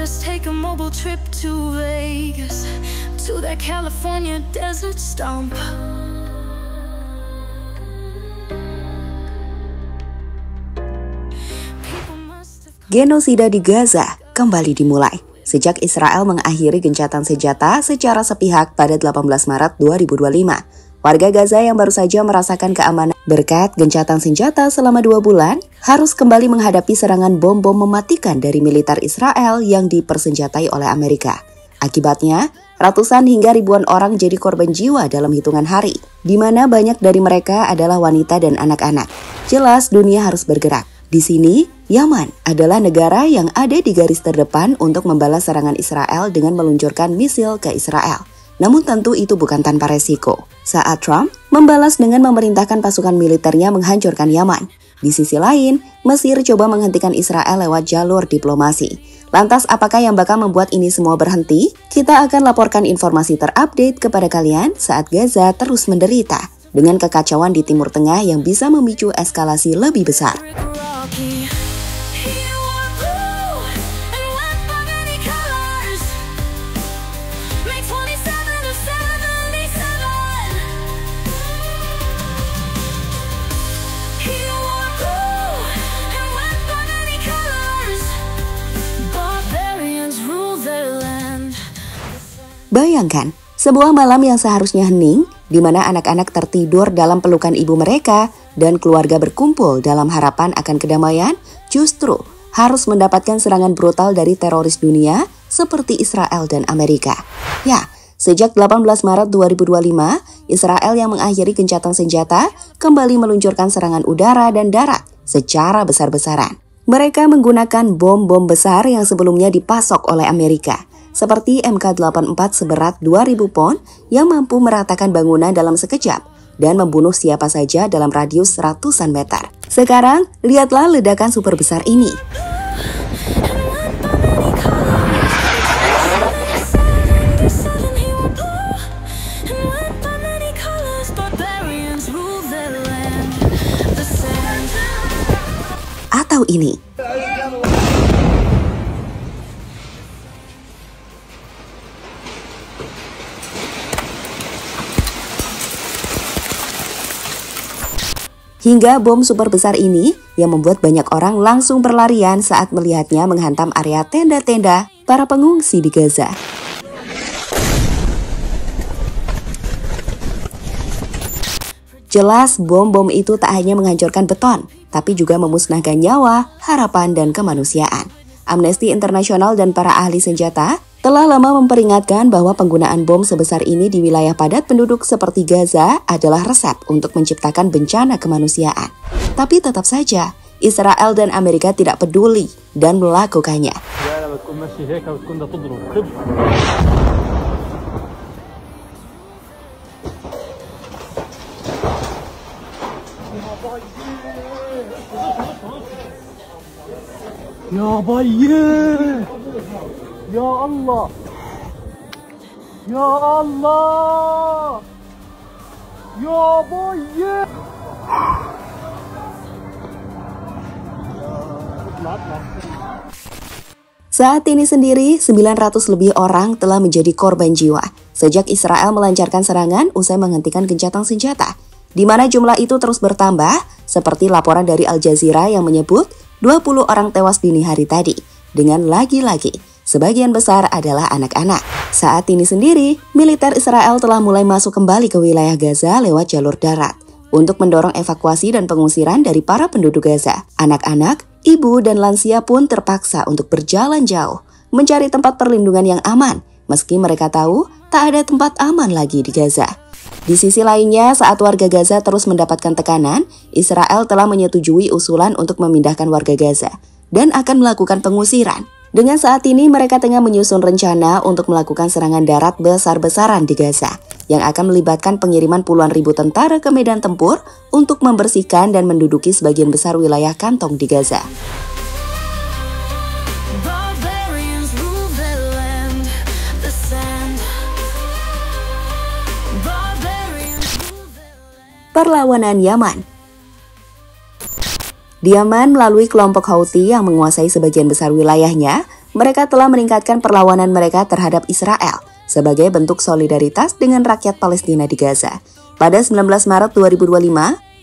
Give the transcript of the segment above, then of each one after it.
Let's take a mobile trip to Vegas, to that California desert stomp. Genosida di Gaza kembali dimulai sejak Israel mengakhiri gencatan senjata secara sepihak pada 18 Maret 2025. Warga Gaza yang baru saja merasakan keamanan berkat gencatan senjata selama 2 bulan harus kembali menghadapi serangan bom-bom mematikan dari militer Israel yang dipersenjatai oleh Amerika. Akibatnya, ratusan hingga ribuan orang jadi korban jiwa dalam hitungan hari, di mana banyak dari mereka adalah wanita dan anak-anak. Jelas dunia harus bergerak. Di sini, Yaman adalah negara yang ada di garis terdepan untuk membalas serangan Israel dengan meluncurkan misil ke Israel. Namun tentu itu bukan tanpa resiko. Saat Trump membalas dengan memerintahkan pasukan militernya menghancurkan Yaman. Di sisi lain, Mesir coba menghentikan Israel lewat jalur diplomasi. Lantas apakah yang bakal membuat ini semua berhenti? Kita akan laporkan informasi terupdate kepada kalian saat Gaza terus menderita dengan kekacauan di Timur Tengah yang bisa memicu eskalasi lebih besar. Bayangkan, sebuah malam yang seharusnya hening, di mana anak-anak tertidur dalam pelukan ibu mereka dan keluarga berkumpul dalam harapan akan kedamaian, justru harus mendapatkan serangan brutal dari teroris dunia seperti Israel dan Amerika. Ya, sejak 18 Maret 2025, Israel yang mengakhiri gencatan senjata kembali meluncurkan serangan udara dan darat secara besar-besaran. Mereka menggunakan bom-bom besar yang sebelumnya dipasok oleh Amerika, seperti MK-84 seberat 2.000 pon yang mampu meratakan bangunan dalam sekejap dan membunuh siapa saja dalam radius ratusan meter. Sekarang, lihatlah ledakan super besar ini. Atau ini. Hingga bom super besar ini yang membuat banyak orang langsung berlarian saat melihatnya menghantam area tenda-tenda para pengungsi di Gaza. Jelas bom-bom itu tak hanya menghancurkan beton, tapi juga memusnahkan nyawa, harapan, dan kemanusiaan. Amnesty International dan para ahli senjata telah lama memperingatkan bahwa penggunaan bom sebesar ini di wilayah padat penduduk seperti Gaza adalah resep untuk menciptakan bencana kemanusiaan. Tapi tetap saja, Israel dan Amerika tidak peduli dan melakukannya. Ya bayi. Ya Allah. Ya Allah. Ya bayi. Saat ini sendiri, 900 lebih orang telah menjadi korban jiwa sejak Israel melancarkan serangan usai menghentikan gencatan senjata, di mana jumlah itu terus bertambah, seperti laporan dari Al Jazeera yang menyebut 20 orang tewas dini hari tadi, dengan lagi-lagi sebagian besar adalah anak-anak. Saat ini sendiri, militer Israel telah mulai masuk kembali ke wilayah Gaza lewat jalur darat untuk mendorong evakuasi dan pengusiran dari para penduduk Gaza. Anak-anak, ibu, dan lansia pun terpaksa untuk berjalan jauh mencari tempat perlindungan yang aman, meski mereka tahu tak ada tempat aman lagi di Gaza. Di sisi lainnya, saat warga Gaza terus mendapatkan tekanan, Israel telah menyetujui usulan untuk memindahkan warga Gaza dan akan melakukan pengusiran. Dengan saat ini mereka tengah menyusun rencana untuk melakukan serangan darat besar-besaran di Gaza yang akan melibatkan pengiriman puluhan ribu tentara ke medan tempur untuk membersihkan dan menduduki sebagian besar wilayah kantong di Gaza. Perlawanan Yaman. Di Yaman, melalui kelompok Houthi yang menguasai sebagian besar wilayahnya, mereka telah meningkatkan perlawanan mereka terhadap Israel sebagai bentuk solidaritas dengan rakyat Palestina di Gaza. Pada 19 Maret 2025,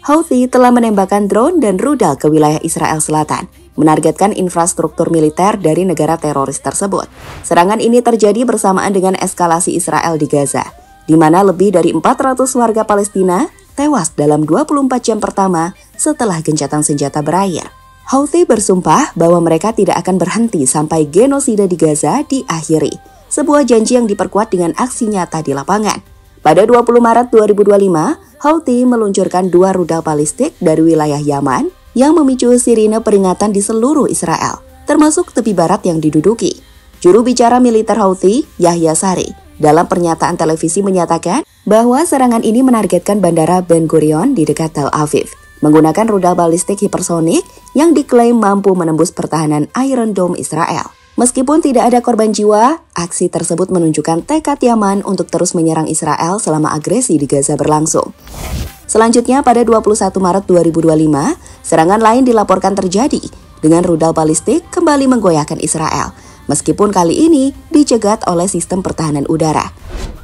Houthi telah menembakkan drone dan rudal ke wilayah Israel Selatan, menargetkan infrastruktur militer dari negara teroris tersebut. Serangan ini terjadi bersamaan dengan eskalasi Israel di Gaza, di mana lebih dari 400 warga Palestina tewas dalam 24 jam pertama setelah gencatan senjata berakhir. Houthi bersumpah bahwa mereka tidak akan berhenti sampai genosida di Gaza diakhiri, sebuah janji yang diperkuat dengan aksi nyata di lapangan. Pada 20 Maret 2025, Houthi meluncurkan 2 rudal balistik dari wilayah Yaman yang memicu sirine peringatan di seluruh Israel, termasuk tepi barat yang diduduki. Juru bicara militer Houthi, Yahya Sari, dalam pernyataan televisi menyatakan bahwa serangan ini menargetkan Bandara Ben Gurion di dekat Tel Aviv, menggunakan rudal balistik hipersonik yang diklaim mampu menembus pertahanan Iron Dome Israel. Meskipun tidak ada korban jiwa, aksi tersebut menunjukkan tekad Yaman untuk terus menyerang Israel selama agresi di Gaza berlangsung. Selanjutnya pada 21 Maret 2025, serangan lain dilaporkan terjadi dengan rudal balistik kembali menggoyahkan Israel, meskipun kali ini dicegat oleh sistem pertahanan udara.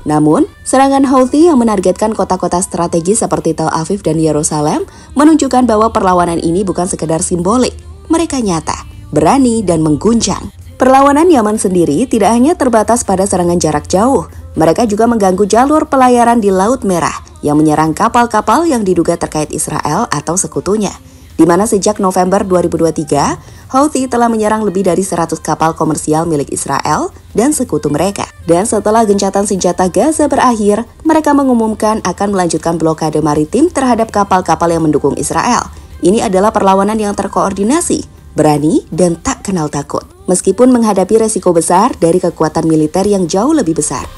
Namun, serangan Houthi yang menargetkan kota-kota strategis seperti Tel Aviv dan Yerusalem menunjukkan bahwa perlawanan ini bukan sekedar simbolik, mereka nyata, berani, dan mengguncang. Perlawanan Yaman sendiri tidak hanya terbatas pada serangan jarak jauh, mereka juga mengganggu jalur pelayaran di Laut Merah yang menyerang kapal-kapal yang diduga terkait Israel atau sekutunya, di mana sejak November 2023, Houthi telah menyerang lebih dari 100 kapal komersial milik Israel dan sekutu mereka. Dan setelah gencatan senjata Gaza berakhir, mereka mengumumkan akan melanjutkan blokade maritim terhadap kapal-kapal yang mendukung Israel. Ini adalah perlawanan yang terkoordinasi, berani, dan tak kenal takut, meskipun menghadapi resiko besar dari kekuatan militer yang jauh lebih besar.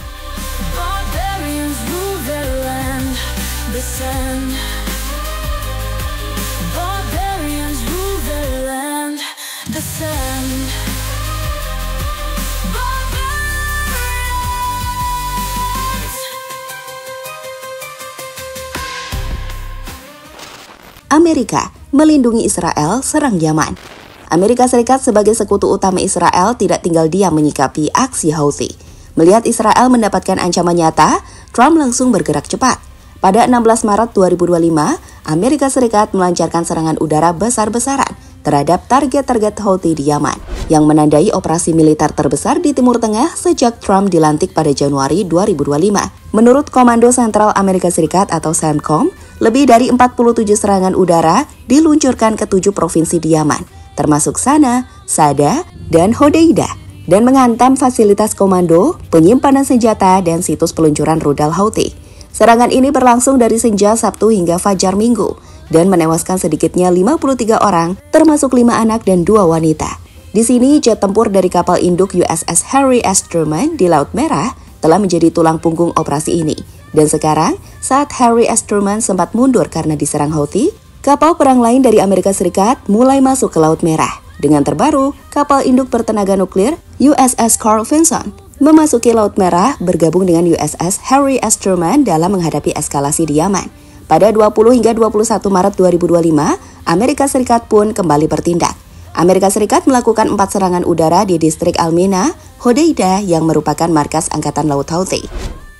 Amerika melindungi Israel serang Yaman. Amerika Serikat sebagai sekutu utama Israel tidak tinggal diam menyikapi aksi Houthi. Melihat Israel mendapatkan ancaman nyata, Trump langsung bergerak cepat. Pada 16 Maret 2025, Amerika Serikat melancarkan serangan udara besar-besaran terhadap target-target Houthi di Yaman, yang menandai operasi militer terbesar di Timur Tengah sejak Trump dilantik pada Januari 2025. Menurut Komando Sentral Amerika Serikat atau CENTCOM, lebih dari 47 serangan udara diluncurkan ke 7 provinsi di Yaman, termasuk Sana, Sada, dan Hodeidah, dan menghantam fasilitas komando, penyimpanan senjata, dan situs peluncuran rudal Houthi. Serangan ini berlangsung dari senja Sabtu hingga fajar Minggu, dan menewaskan sedikitnya 53 orang, termasuk 5 anak dan 2 wanita. Di sini, jet tempur dari kapal induk USS Harry S. Truman di Laut Merah telah menjadi tulang punggung operasi ini. Dan sekarang, saat Harry S. Truman sempat mundur karena diserang Houthi, kapal perang lain dari Amerika Serikat mulai masuk ke Laut Merah. Dengan terbaru, kapal induk bertenaga nuklir USS Carl Vinson memasuki Laut Merah bergabung dengan USS Harry S. Truman dalam menghadapi eskalasi di Yaman. Pada 20 hingga 21 Maret 2025, Amerika Serikat pun kembali bertindak. Amerika Serikat melakukan 4 serangan udara di distrik Al-Mina, Hodeidah yang merupakan markas Angkatan Laut Houthi.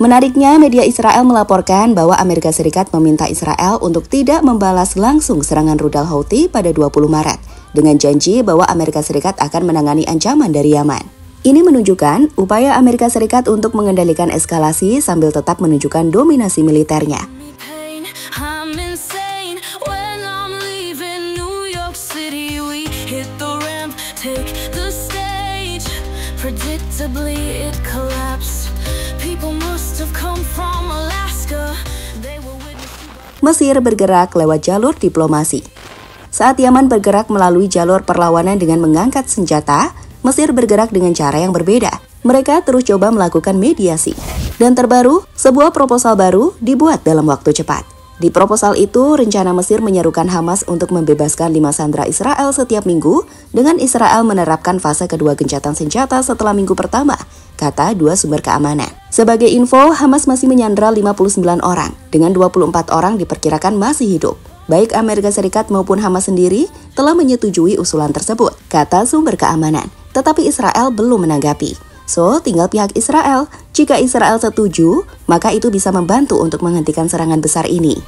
Menariknya, media Israel melaporkan bahwa Amerika Serikat meminta Israel untuk tidak membalas langsung serangan rudal Houthi pada 20 Maret, dengan janji bahwa Amerika Serikat akan menangani ancaman dari Yaman. Ini menunjukkan upaya Amerika Serikat untuk mengendalikan eskalasi sambil tetap menunjukkan dominasi militernya. Mesir bergerak lewat jalur diplomasi. Saat Yaman bergerak melalui jalur perlawanan dengan mengangkat senjata, Mesir bergerak dengan cara yang berbeda. Mereka terus coba melakukan mediasi. Dan terbaru, sebuah proposal baru dibuat dalam waktu cepat. Di proposal itu, rencana Mesir menyerukan Hamas untuk membebaskan 5 sandera Israel setiap minggu, dengan Israel menerapkan fase kedua gencatan senjata setelah minggu pertama, kata 2 sumber keamanan. Sebagai info, Hamas masih menyandera 59 orang, dengan 24 orang diperkirakan masih hidup. Baik Amerika Serikat maupun Hamas sendiri telah menyetujui usulan tersebut, kata sumber keamanan. Tetapi Israel belum menanggapi. So, tinggal pihak Israel. Jika Israel setuju, maka itu bisa membantu untuk menghentikan serangan besar ini.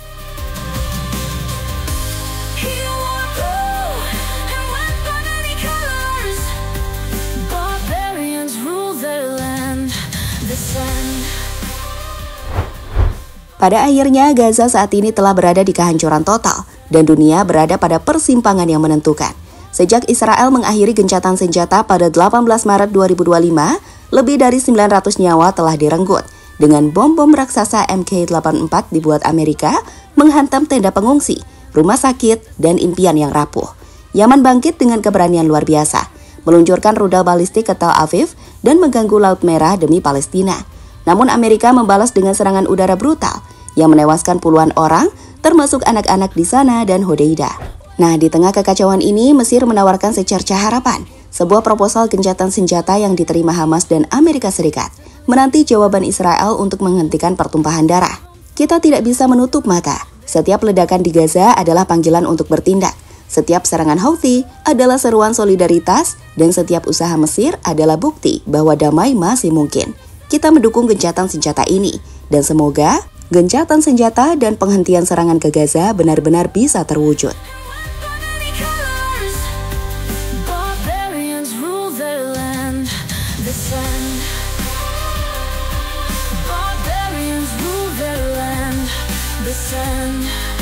Pada akhirnya, Gaza saat ini telah berada di kehancuran total, dan dunia berada pada persimpangan yang menentukan. Sejak Israel mengakhiri gencatan senjata pada 18 Maret 2025, lebih dari 900 nyawa telah direnggut. Dengan bom-bom raksasa MK-84 dibuat Amerika, menghantam tenda pengungsi, rumah sakit, dan impian yang rapuh. Yaman bangkit dengan keberanian luar biasa, meluncurkan rudal balistik ke Tel Aviv dan mengganggu Laut Merah demi Palestina. Namun Amerika membalas dengan serangan udara brutal yang menewaskan puluhan orang, termasuk anak-anak di sana dan Hodeidah. Nah, di tengah kekacauan ini, Mesir menawarkan secercah harapan, sebuah proposal gencatan senjata yang diterima Hamas dan Amerika Serikat, menanti jawaban Israel untuk menghentikan pertumpahan darah. Kita tidak bisa menutup mata. Setiap ledakan di Gaza adalah panggilan untuk bertindak. Setiap serangan Houthi adalah seruan solidaritas, dan setiap usaha Mesir adalah bukti bahwa damai masih mungkin. Kita mendukung gencatan senjata ini, dan semoga gencatan senjata dan penghentian serangan ke Gaza benar-benar bisa terwujud. Barbarians rule their land, the sun.